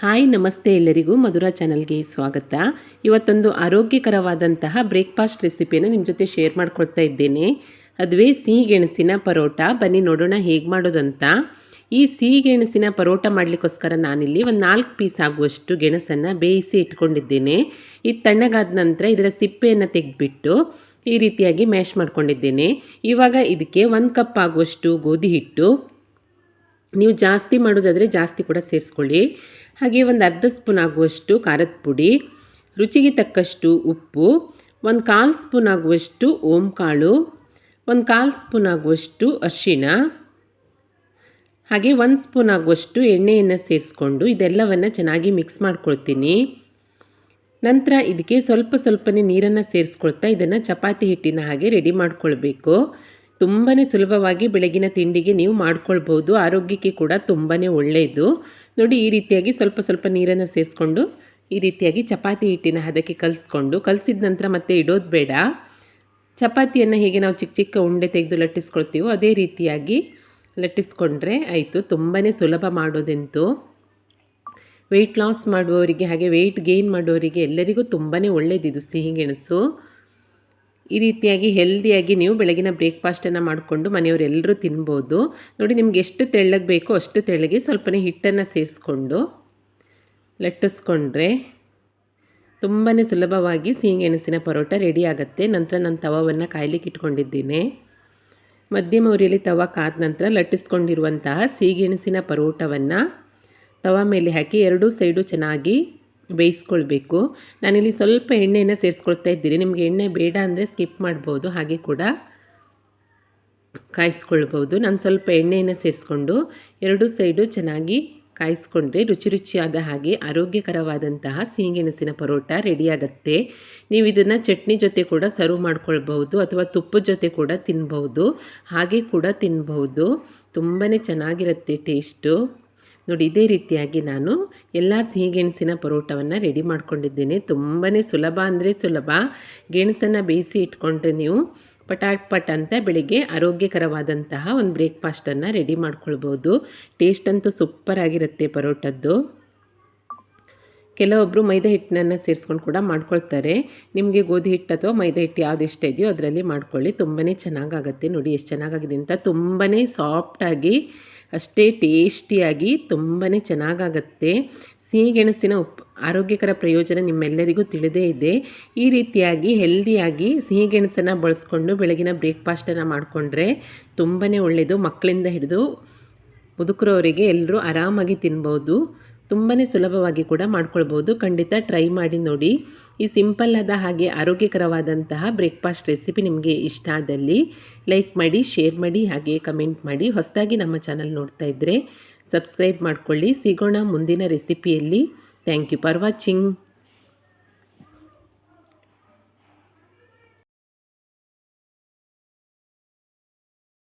Hi ನಮಸ್ತೆ ಎಲ್ಲರಿಗೂ ಮಧುರಾ ಚಾನಲ್ಗೆ ಸ್ವಾಗತ. ಇವತ್ತೊಂದು ಆರೋಗ್ಯಕರವಾದಂತಹ ಬ್ರೇಕ್ಫಾಸ್ಟ್ ರೆಸಿಪಿಯನ್ನು ನಿಮ್ಮ ಜೊತೆ ಶೇರ್ ಮಾಡ್ಕೊಳ್ತಾ ಇದ್ದೇನೆ. ಅದುವೇ ಸಿಹಿಗೆಣಸಿನ ಪರೋಟ. ಬನ್ನಿ ನೋಡೋಣ ಹೇಗೆ ಮಾಡೋದಂತ. ಈ ಸಿಹಿಗೆಣಸಿನ ಪರೋಟ ಮಾಡಲಿಕ್ಕೋಸ್ಕರ ನಾನಿಲ್ಲಿ ಒಂದು 4 ಪೀಸ್ ಆಗುವಷ್ಟು ಗೆಣಸನ್ನು ಬೇಯಿಸಿ ಇಟ್ಕೊಂಡಿದ್ದೇನೆ. ಇದು ತಣ್ಣಗಾದ ನಂತರ ಇದರ ಸಿಪ್ಪೆಯನ್ನು ತೆಗೆದುಬಿಟ್ಟು ಈ ರೀತಿಯಾಗಿ ಮ್ಯಾಶ್ ಮಾಡ್ಕೊಂಡಿದ್ದೇನೆ. ಇವಾಗ ಇದಕ್ಕೆ 1 ಕಪ್ ಆಗುವಷ್ಟು ಗೋಧಿ ಹಿಟ್ಟು, ನೀವು ಜಾಸ್ತಿ ಮಾಡೋದಾದರೆ ಜಾಸ್ತಿ ಕೂಡ ಸೇರಿಸ್ಕೊಳ್ಳಿ. ಹಾಗೆ ಒಂದು ಅರ್ಧ ಸ್ಪೂನ್ ಆಗುವಷ್ಟು ಖಾರದ ಪುಡಿ, ರುಚಿಗೆ ತಕ್ಕಷ್ಟು ಉಪ್ಪು, 1/4 ಸ್ಪೂನ್ ಆಗುವಷ್ಟು ಓಂಕಾಳು, 1/4 ಸ್ಪೂನ್ ಆಗುವಷ್ಟು ಅರಿಶಿಣ, ಹಾಗೆ 1 ಸ್ಪೂನ್ ಆಗುವಷ್ಟು ಎಣ್ಣೆಯನ್ನು ಸೇರಿಸ್ಕೊಂಡು ಇದೆಲ್ಲವನ್ನು ಚೆನ್ನಾಗಿ ಮಿಕ್ಸ್ ಮಾಡ್ಕೊಳ್ತೀನಿ. ನಂತರ ಇದಕ್ಕೆ ಸ್ವಲ್ಪನೇ ನೀರನ್ನು ಸೇರಿಸ್ಕೊಳ್ತಾ ಇದನ್ನು ಚಪಾತಿ ಹಿಟ್ಟಿನ ಹಾಗೆ ರೆಡಿ ಮಾಡ್ಕೊಳ್ಬೇಕು. ತುಂಬಾ ಸುಲಭವಾಗಿ ಬೆಳಗಿನ ತಿಂಡಿಗೆ ನೀವು ಮಾಡ್ಕೊಳ್ಬೋದು. ಆರೋಗ್ಯಕ್ಕೆ ಕೂಡ ತುಂಬಾ ಒಳ್ಳೆಯದು. ನೋಡಿ, ಈ ರೀತಿಯಾಗಿ ಸ್ವಲ್ಪ ನೀರನ್ನು ಸೇರಿಸ್ಕೊಂಡು ಈ ರೀತಿಯಾಗಿ ಚಪಾತಿ ಹಿಟ್ಟಿನ ಹದಕ್ಕೆ ಕಲಸಿದ ನಂತರ ಮತ್ತೆ ಇಡೋದು ಬೇಡ. ಚಪಾತಿಯನ್ನು ಹೇಗೆ ನಾವು ಚಿಕ್ಕ ಚಿಕ್ಕ ಉಂಡೆ ತೆಗೆದು ಲಟ್ಟಿಸ್ಕೊಳ್ತೀವೋ ಅದೇ ರೀತಿಯಾಗಿ ಲಟ್ಟಿಸ್ಕೊಂಡ್ರೆ ಆಯಿತು. ತುಂಬಾ ಸುಲಭ ಮಾಡೋದಂತೂ. ವೆಯ್ಟ್ ಲಾಸ್ ಮಾಡುವವರಿಗೆ ಹಾಗೆ ವೆಯ್ಟ್ ಗೇನ್ ಮಾಡುವವರಿಗೆ ಎಲ್ಲರಿಗೂ ತುಂಬಾ ಒಳ್ಳೆಯದಿದು ಸಿಹಿಗೆಣಸು. ಈ ರೀತಿಯಾಗಿ ಹೆಲ್ದಿಯಾಗಿ ನೀವು ಬೆಳಗಿನ ಬ್ರೇಕ್ಫಾಸ್ಟನ್ನು ಮಾಡಿಕೊಂಡು ಮನೆಯವರೆಲ್ಲರೂ ತಿನ್ಬೋದು. ನೋಡಿ, ನಿಮ್ಗೆ ಎಷ್ಟು ತೆಳ್ಳಗೆ ಬೇಕೋ ಅಷ್ಟು ತೆಳ್ಳಗೆ ಸ್ವಲ್ಪನೇ ಹಿಟ್ಟನ್ನು ಸೇರಿಸ್ಕೊಂಡು ಲಟ್ಟಿಸ್ಕೊಂಡ್ರೆ ತುಂಬಾ ಸುಲಭವಾಗಿ ಸಿಹಿಗೆಣಸಿನ ಪರೋಟ ರೆಡಿ ಆಗುತ್ತೆ. ನಂತರ ನಾನು ತವವನ್ನು ಕಾಯ್ಲಿಕ್ಕೆ ಇಟ್ಕೊಂಡಿದ್ದೀನಿ. ಮಧ್ಯಮ ಉರಿಯಲ್ಲಿ ತವ ಕಾದ ನಂತರ ಲಟ್ಟಿಸ್ಕೊಂಡಿರುವಂತಹ ಸಿಹಿಗೆಣಸಿನ ಪರೋಟವನ್ನು ತವ ಮೇಲೆ ಹಾಕಿ ಎರಡೂ ಸೈಡು ಚೆನ್ನಾಗಿ ಬೇಯಿಸ್ಕೊಳ್ಬೇಕು. ನಾನಿಲ್ಲಿ ಸ್ವಲ್ಪ ಎಣ್ಣೆಯನ್ನು ಸೇರಿಸ್ಕೊಳ್ತಾ ಇದ್ದೀನಿ. ನಿಮಗೆ ಎಣ್ಣೆ ಬೇಡ ಅಂದರೆ ಸ್ಕಿಪ್ ಮಾಡ್ಬೋದು, ಹಾಗೆ ಕೂಡ ಕಾಯಿಸ್ಕೊಳ್ಬೋದು. ನಾನು ಸ್ವಲ್ಪ ಎಣ್ಣೆಯನ್ನು ಸೇರಿಸ್ಕೊಂಡು ಎರಡೂ ಸೈಡು ಚೆನ್ನಾಗಿ ಕಾಯಿಸ್ಕೊಂಡ್ರೆ ರುಚಿಯಾದ ಹಾಗೆ ಆರೋಗ್ಯಕರವಾದಂತಹ ಸಿಹಿಗೆಣಸಿನ ಪರೋಟ ರೆಡಿಯಾಗುತ್ತೆ. ನೀವು ಇದನ್ನು ಚಟ್ನಿ ಜೊತೆ ಕೂಡ ಸರ್ವ್ ಮಾಡ್ಕೊಳ್ಬಹುದು ಅಥವಾ ತುಪ್ಪದ ಜೊತೆ ಕೂಡ ತಿನ್ಬಹುದು, ಹಾಗೆ ಕೂಡ ತಿನ್ಬಹುದು. ತುಂಬಾ ಚೆನ್ನಾಗಿರುತ್ತೆ ಟೇಸ್ಟು. ನೋಡಿ, ಇದೇ ರೀತಿಯಾಗಿ ನಾನು ಎಲ್ಲ ಸಿಹಿಗೆಣಸಿನ ಪರೋಟವನ್ನು ರೆಡಿ ಮಾಡ್ಕೊಂಡಿದ್ದೇನೆ. ತುಂಬಾ ಸುಲಭ ಅಂದರೆ ಸುಲಭ. ಗೆಣಸನ್ನು ಬೇಯಿಸಿ ಇಟ್ಕೊಂಡ್ರೆ ನೀವು ಪಟ್ ಅಂತ ಬೆಳಿಗ್ಗೆ ಆರೋಗ್ಯಕರವಾದಂತಹ ಒಂದು ಬ್ರೇಕ್ಫಾಸ್ಟನ್ನು ರೆಡಿ ಮಾಡ್ಕೊಳ್ಬೋದು. ಟೇಸ್ಟ್ ಅಂತೂ ಸೂಪರ್ ಆಗಿರುತ್ತೆ ಪರೋಟದ್ದು. ಕೆಲವೊಬ್ಬರು ಮೈದಾ ಹಿಟ್ಟನ್ನು ಸೇರಿಸ್ಕೊಂಡು ಕೂಡ ಮಾಡ್ಕೊಳ್ತಾರೆ. ನಿಮಗೆ ಗೋಧಿ ಹಿಟ್ಟು ಅಥವಾ ಮೈದಾ ಹಿಟ್ಟು ಯಾವುದು ಇಷ್ಟ ಇದೆಯೋ ಅದರಲ್ಲಿ ಮಾಡ್ಕೊಳ್ಳಿ. ತುಂಬಾ ಚೆನ್ನಾಗಾಗುತ್ತೆ. ನೋಡಿ ಎಷ್ಟು ಚೆನ್ನಾಗಾಗಿದೆ ಅಂತ. ತುಂಬಾ ಸಾಫ್ಟಾಗಿ ಅಷ್ಟೇ ಟೇಸ್ಟಿಯಾಗಿ ತುಂಬಾ ಚೆನ್ನಾಗಾಗತ್ತೆ. ಸಿಹಿಗೆಣಸಿನ ಆರೋಗ್ಯಕರ ಪ್ರಯೋಜನ ನಿಮ್ಮೆಲ್ಲರಿಗೂ ತಿಳಿದೇ ಇದೆ. ಈ ರೀತಿಯಾಗಿ ಹೆಲ್ದಿಯಾಗಿ ಸಿಹಿಗೆಣಸನ್ನು ಬಳಸ್ಕೊಂಡು ಬೆಳಗಿನ ಬ್ರೇಕ್ಫಾಸ್ಟನ್ನು ಮಾಡಿಕೊಂಡ್ರೆ ತುಂಬಾ ಒಳ್ಳೆಯದು. ಮಕ್ಕಳಿಂದ ಹಿಡಿದು ಮುದುಕರವರಿಗೆ ಎಲ್ಲರೂ ಆರಾಮಾಗಿ ತಿನ್ಬೋದು. ತುಂಬಾ ಸುಲಭವಾಗಿ ಕೂಡ ಮಾಡ್ಕೊಳ್ಬೋದು. ಖಂಡಿತ ಟ್ರೈ ಮಾಡಿ ನೋಡಿ. ಈ ಸಿಂಪಲ್ ಆದ ಹಾಗೆ ಆರೋಗ್ಯಕರವಾದಂತಹ ಬ್ರೇಕ್ಫಾಸ್ಟ್ ರೆಸಿಪಿ ನಿಮಗೆ ಇಷ್ಟ ಆದಲ್ಲಿ ಲೈಕ್ ಮಾಡಿ, ಶೇರ್ ಮಾಡಿ, ಹಾಗೆ ಕಮೆಂಟ್ ಮಾಡಿ. ಹೊಸದಾಗಿ ನಮ್ಮ ಚಾನಲ್ ನೋಡ್ತಾ ಇದ್ದರೆ ಸಬ್ಸ್ಕ್ರೈಬ್ ಮಾಡ್ಕೊಳ್ಳಿ. ಸಿಗೋಣ ಮುಂದಿನ ರೆಸಿಪಿಯಲ್ಲಿ. Thank you for watching.